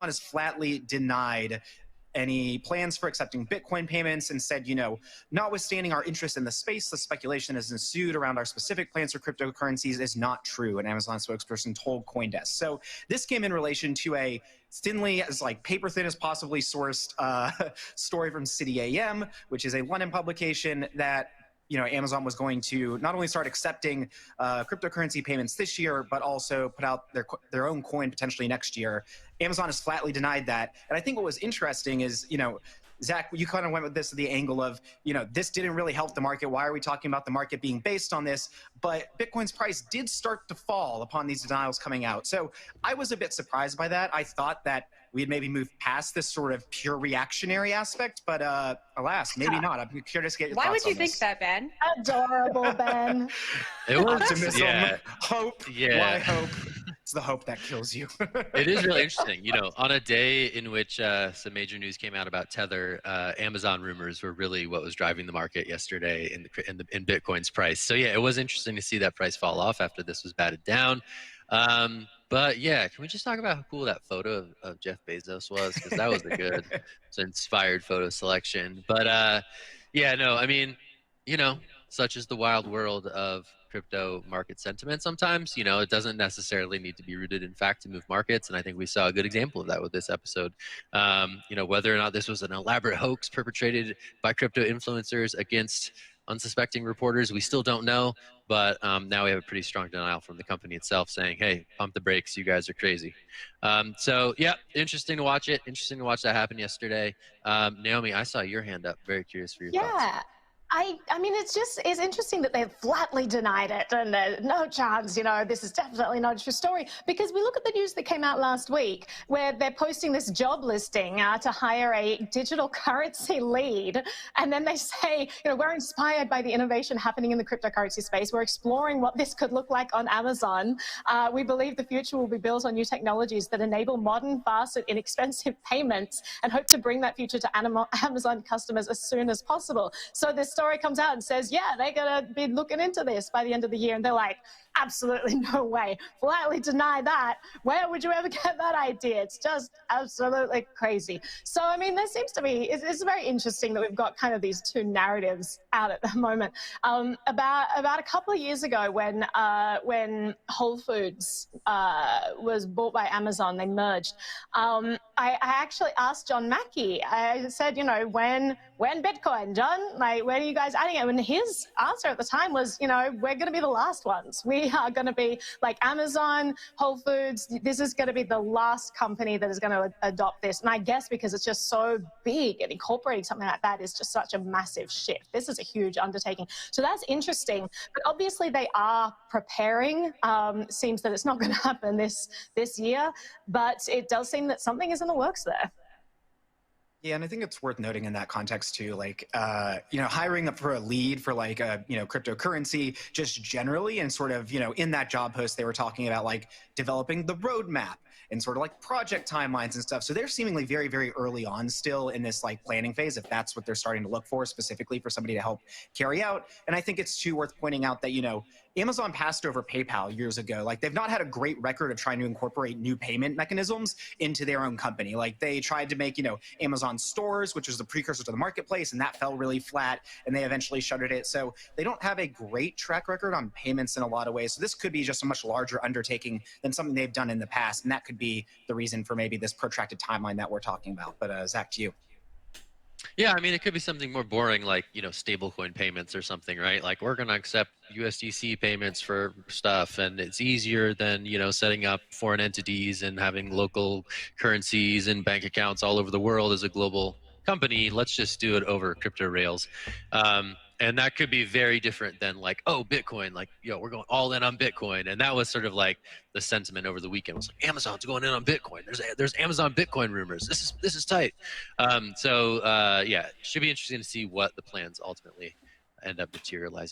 has flatly denied any plans for accepting Bitcoin payments and said, notwithstanding our interest in the space, the speculation has ensued around our specific plans for cryptocurrencies is not true, an Amazon spokesperson told CoinDesk. So this came in relation to a thinly, as like paper thin as possibly sourced story from City AM, which is a London publication that Amazon was going to not only start accepting cryptocurrency payments this year, but also put out their own coin potentially next year. Amazon has flatly denied that. And I think what was interesting is, Zach, you kind of went with this at the angle of, this didn't really help the market. Why are we talking about the market being based on this? But Bitcoin's price did start to fall upon these denials coming out. So I was a bit surprised by that. I thought that we had maybe moved past this sort of pure reactionary aspect, but alas, maybe not. I'm curious to get your thoughts on this. Why would you think that, Ben? Adorable, Ben. It was optimism, hope. Yeah. Why hope? It's the hope that kills you. It is really interesting. On a day in which some major news came out about Tether, Amazon rumors were really what was driving the market yesterday in Bitcoin's price. So yeah, it was interesting to see that price fall off after this was batted down. But yeah, can we just talk about how cool that photo of Jeff Bezos was? Because that was a good, inspired photo selection. But yeah, no, I mean, such is the wild world of crypto market sentiment sometimes. It doesn't necessarily need to be rooted in fact to move markets, and I think we saw a good example of that with this episode. Whether or not this was an elaborate hoax perpetrated by crypto influencers against unsuspecting reporters, we still don't know, but now we have a pretty strong denial from the company itself saying, hey, pump the brakes, you guys are crazy. So yeah, interesting to watch it. Interesting to watch that happen yesterday. Naomi, I saw your hand up. Very curious for your thoughts. I mean, it's interesting that they've flatly denied it and no chance, this is definitely not a true story, because we look at the news that came out last week where they're posting this job listing to hire a digital currency lead. And then they say, we're inspired by the innovation happening in the cryptocurrency space. We're exploring what this could look like on Amazon. We believe the future will be built on new technologies that enable modern, fast, and inexpensive payments, and hope to bring that future to Amazon customers as soon as possible. So this story comes out and says, yeah, they're going to be looking into this by the end of the year. And they're like, absolutely no way. Flatly deny that. Where would you ever get that idea? It's just absolutely crazy. So, I mean, there seems to be, it's very interesting that we've got kind of these two narratives out at the moment. About a couple of years ago when Whole Foods was bought by Amazon, they merged, I actually asked John Mackey, I said, when Bitcoin, John, like, when are you guys adding it? And his answer at the time was, we're going to be the last ones. We are going to be like Amazon, Whole Foods. This is going to be the last company that is going to adopt this. And I guess because it's just so big and incorporating something like that is just such a massive shift. This is a huge undertaking. So that's interesting. But obviously they are preparing. Seems that it's not going to happen this year, but it does seem that something is in the works there. Yeah, and I think it's worth noting in that context too, like, hiring up for a lead for like a, cryptocurrency just generally, and sort of, in that job post, they were talking about like developing the roadmap and sort of like project timelines and stuff. So they're seemingly very, very early on still in this like planning phase, if that's what they're starting to look for specifically for somebody to help carry out. And I think it's too worth pointing out that, Amazon passed over PayPal years ago. Like, they've not had a great record of trying to incorporate new payment mechanisms into their own company. Like, they tried to make, Amazon stores, which was the precursor to the marketplace, and that fell really flat, and they eventually shuttered it. So they don't have a great track record on payments in a lot of ways. So this could be just a much larger undertaking than something they've done in the past, and that could be the reason for maybe this protracted timeline that we're talking about. But Zach, to you. Yeah, I mean, it could be something more boring like, stablecoin payments or something, right? Like, we're going to accept USDC payments for stuff, and it's easier than, setting up foreign entities and having local currencies and bank accounts all over the world as a global company. Let's just do it over crypto rails. And that could be very different than like, oh, Bitcoin, like, we're going all in on Bitcoin. And that was sort of like the sentiment over the weekend. It was like, Amazon's going in on Bitcoin. There's Amazon Bitcoin rumors. This is tight. Yeah, it should be interesting to see what the plans ultimately end up materializing.